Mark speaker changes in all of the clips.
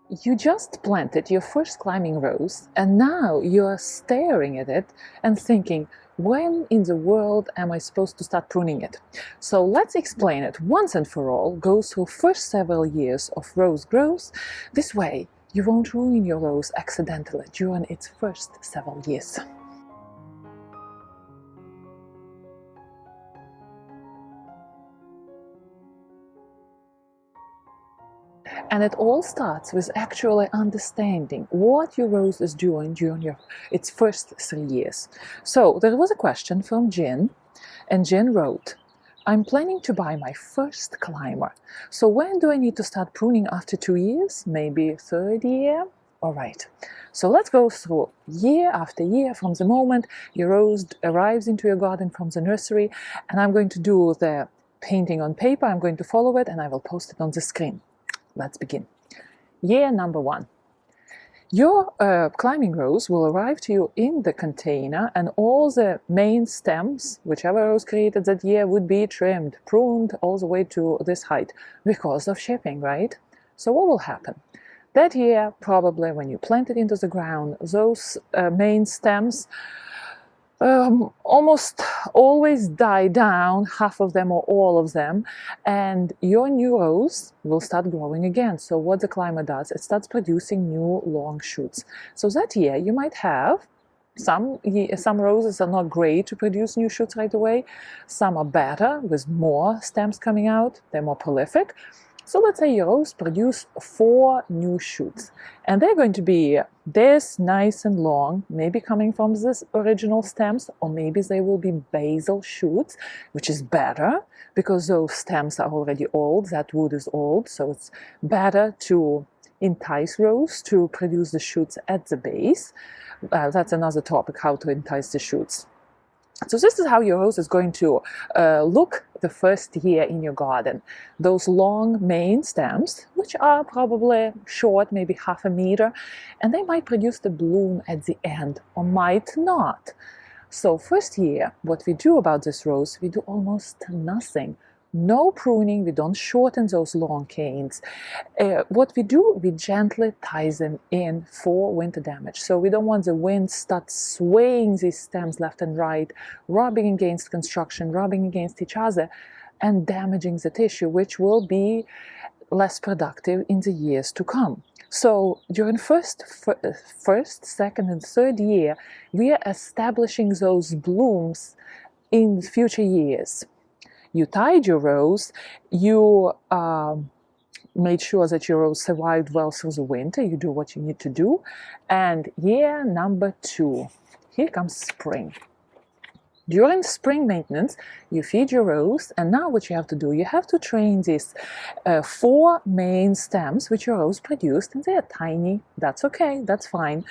Speaker 1: You just planted your first climbing rose and now you're staring at it and thinking, when in the world am I supposed to start pruning it? So let's explain it once and for all, go through first several years of rose growth. This way you won't ruin your rose accidentally during its first several years. And it all starts with actually understanding what your rose is doing during its first 3 years. So there was a question from Jen, and Jen wrote, I'm planning to buy my first climber. So when do I need to start pruning? After 2 years? Maybe third year? All right. So let's go through year after year from the moment your rose arrives into your garden from the nursery, and I'm going to do the painting on paper. I'm going to follow it and I will post it on the screen. Let's begin. Year number 1. Your climbing rose will arrive to you in the container, and all the main stems, whichever rose created that year, would be trimmed, pruned all the way to this height because of shipping, right? So what will happen? That year, probably when you plant it into the ground, those main stems almost always die down, half of them or all of them, and your new rose will start growing again. So what the climber does, it starts producing new long shoots. So that year you might have some roses are not great to produce new shoots right away. Some are better with more stems coming out, they're more prolific. So let's say your rose produce 4 new shoots, and they're going to be this nice and long, maybe coming from this original stems, or maybe they will be basal shoots, which is better because those stems are already old, that wood is old, so it's better to entice rose to produce the shoots at the base. That's another topic, how to entice the shoots. So this is how your rose is going to look the first year in your garden. Those long main stems, which are probably short, maybe half a meter, and they might produce the bloom at the end or might not. So first year, what we do about this rose, we do almost nothing. No pruning, we don't shorten those long canes. What we do, we gently tie them in for winter damage. So we don't want the wind start swaying these stems left and right, rubbing against construction, rubbing against each other, and damaging the tissue, which will be less productive in the years to come. So during first, second, and third year, we are establishing those blooms in future years. You tied your rose, you made sure that your rose survived well through the winter, you do what you need to do. And year number 2, here comes spring. During spring maintenance, you feed your rose, and now what you have to do, you have to train these 4 main stems which your rose produced, and they are tiny, that's okay, that's fine.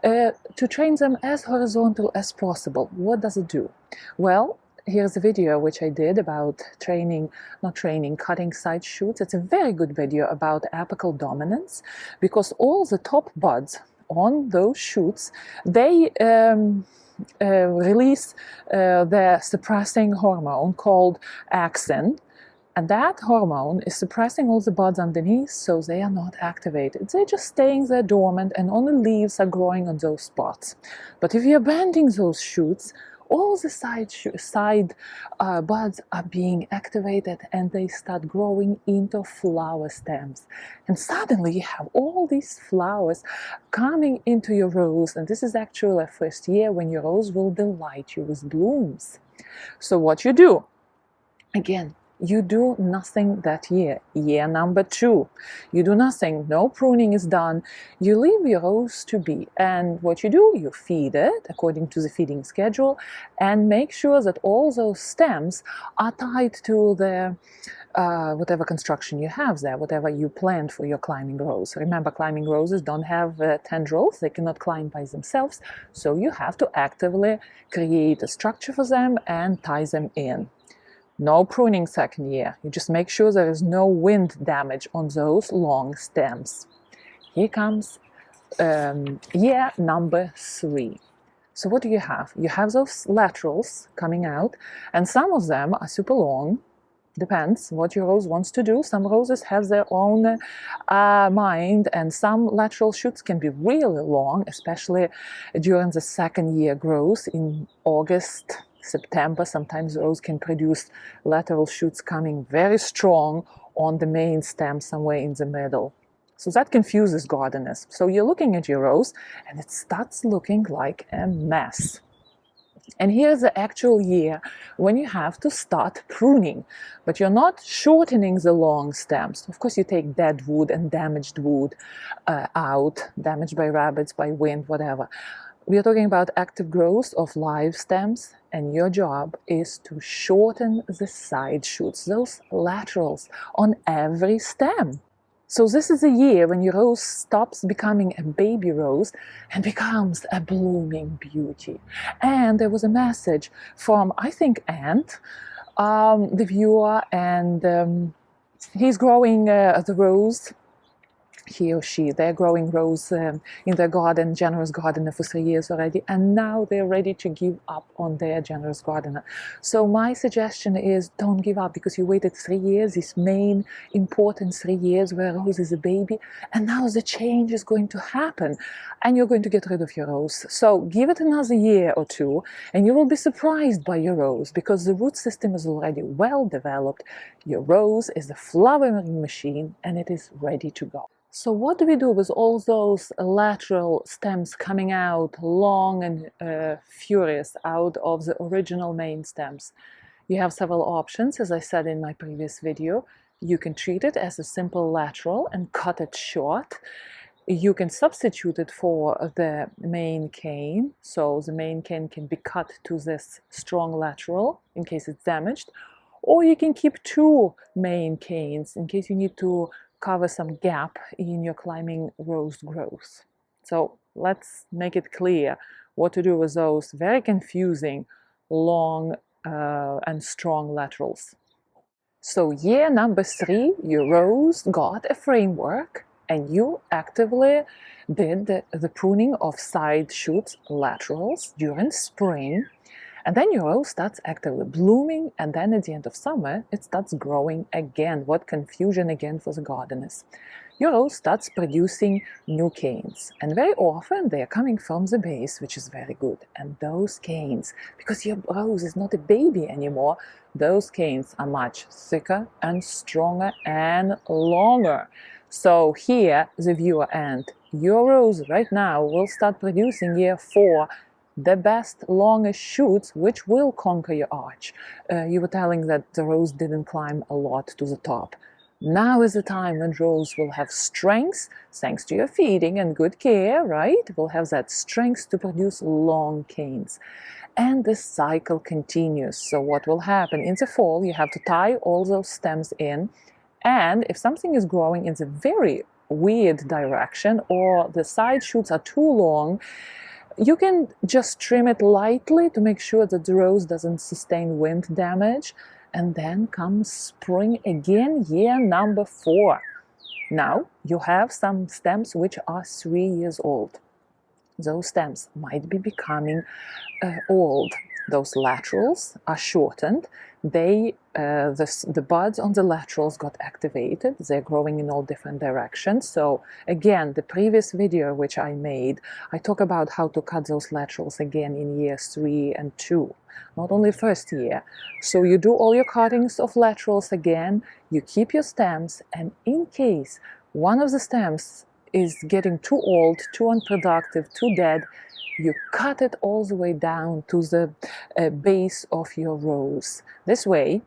Speaker 1: To train them as horizontal as possible. What does it do? Well, here's a video which I did about cutting side shoots. It's a very good video about apical dominance, because all the top buds on those shoots, they release the suppressing hormone called axin. And that hormone is suppressing all the buds underneath, so they are not activated. They're just staying there dormant, and only leaves are growing on those spots. But if you're bending those shoots, all the side buds are being activated, and they start growing into flower stems. And suddenly you have all these flowers coming into your rose, and this is actually the first year when your rose will delight you with blooms. So what you do? Again, you do nothing that year. Year number 2, you do nothing. No pruning is done. You leave your rose to be. And what you do, you feed it according to the feeding schedule, and make sure that all those stems are tied to the whatever construction you have there, whatever you planned for your climbing rose. Remember, climbing roses don't have tendrils. They cannot climb by themselves. So you have to actively create a structure for them and tie them in. No pruning second year. You just make sure there is no wind damage on those long stems. Here comes year number 3. So what do you have? You have those laterals coming out, and some of them are super long, Depends what your rose wants to do. Some roses have their own mind, and some lateral shoots can be really long, especially during the second year growth in August, September. Sometimes rose can produce lateral shoots coming very strong on the main stem somewhere in the middle. So that confuses gardeners. So you're looking at your rose and it starts looking like a mess. And here's the actual year when you have to start pruning, but you're not shortening the long stems. Of course, you take dead wood and damaged wood out, damaged by rabbits, by wind, whatever. We are talking about active growth of live stems, and your job is to shorten the side shoots, those laterals on every stem. So this is a year when your rose stops becoming a baby rose and becomes a blooming beauty. And there was a message from, I think, Ant, the viewer, and he's growing the rose. He or she, they're growing rose in their garden, generous gardener for 3 years already, and now they're ready to give up on their generous gardener. So my suggestion is don't give up, because you waited 3 years, this main important 3 years where rose is a baby, and now the change is going to happen and you're going to get rid of your rose. So give it another year or two and you will be surprised by your rose, because the root system is already well developed. Your rose is a flowering machine and it is ready to go. So what do we do with all those lateral stems coming out long and furious out of the original main stems? You have several options, as I said in my previous video. You can treat it as a simple lateral and cut it short. You can substitute it for the main cane, so the main cane can be cut to this strong lateral in case it's damaged, or you can keep two main canes in case you need to cover some gap in your climbing rose growth. So let's make it clear what to do with those very confusing long and strong laterals. So year number 3, your rose got a framework and you actively did the pruning of side shoots, laterals during spring. And then your rose starts actively blooming, and then at the end of summer, it starts growing again. What confusion again for the gardeners. Your rose starts producing new canes, and very often they are coming from the base, which is very good. And those canes, because your rose is not a baby anymore, those canes are much thicker and stronger and longer. So here, the viewer and your rose right now will start producing year 4 the best, longest shoots, which will conquer your arch. You were telling that the rose didn't climb a lot to the top. Now is the time when rose will have strength, thanks to your feeding and good care, right? Will have that strength to produce long canes. And the cycle continues. So what will happen? In the fall, you have to tie all those stems in. And if something is growing in the very weird direction, or the side shoots are too long, you can just trim it lightly to make sure that the rose doesn't sustain wind damage. And then comes spring again, year number 4. Now you have some stems which are 3 years old. Those stems might be becoming old. Those laterals are shortened. The buds on the laterals got activated. They're growing in all different directions. So again, the previous video which I made, I talk about how to cut those laterals again in years 3 and 2, not only first year. So you do all your cuttings of laterals again, you keep your stems, and in case one of the stems is getting too old, too unproductive, too dead, you cut it all the way down to the base of your rose. This way,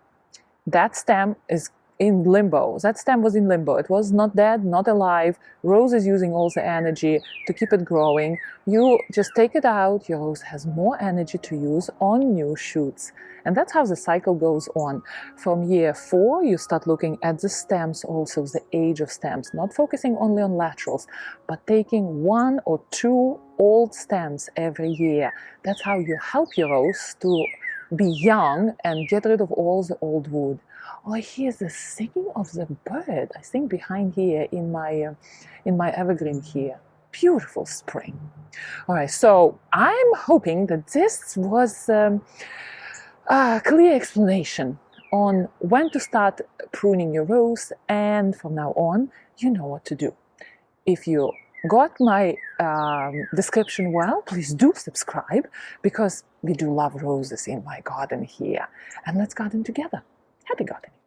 Speaker 1: that stem is in limbo. That stem was in limbo. It was not dead, not alive. Rose is using all the energy to keep it growing. You just take it out, your rose has more energy to use on new shoots. And that's how the cycle goes on. From year 4, you start looking at the stems also, the age of stems, not focusing only on laterals, but taking 1 or 2 old stems every year. That's how you help your rose to be young and get rid of all the old wood. Oh, I hear the singing of the bird, I think behind here in my evergreen here. Beautiful spring. All right, so I'm hoping that this was a clear explanation on when to start pruning your rose, and from now on, you know what to do. If you got my description well, please do subscribe, because we do love roses in my garden here. And let's garden together. Happy gardening!